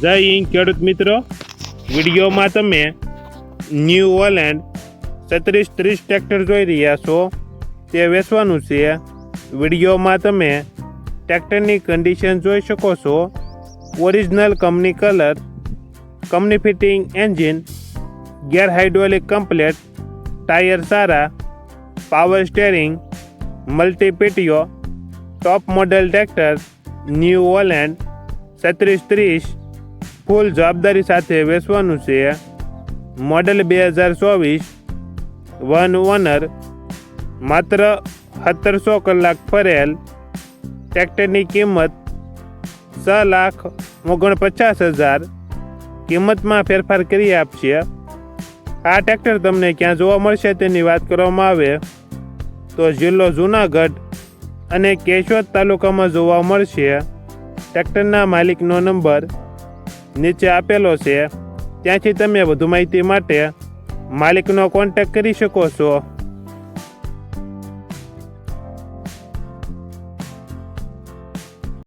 જય હિન્દ ખેડૂત મિત્રો, વિડીયોમાં તમે ન્યૂ હોલેન્ડ 3630 ટ્રેક્ટર જોઈ રહ્યા છો. તે વેચવાનું છે. વિડીયોમાં તમે ટ્રેક્ટરની કન્ડિશન જોઈ શકો છો. Original company colour, company fitting engine, gear hydraulic complete, tyre સારા, પાવર સ્ટેરિંગ, મલ્ટી પેટીઓ, top model tractor New Holland 3630 full જવાબદારી સાથે વેચવાનું છે. મોડેલ 2024, વન ઓનર, માત્ર 1700 કલાક ફરેલ. ટ્રેક્ટરની કિંમત 6,49,000 કિંમતમાં ફેરફાર કરી આપશે. આ ટ્રેક્ટર તમને ક્યાં જોવા મળશે તેની વાત કરવામાં આવે તો જિલ્લો જૂનાગઢ અને કેશોદ તાલુકામાં જોવા મળશે. ટ્રેક્ટરના માલિકનો નંબર નીચે આપેલો છે. ત્યાંથી તમે વધુ માહિતી માટે માલિકનો કોન્ટેક્ટ કરી શકો છો.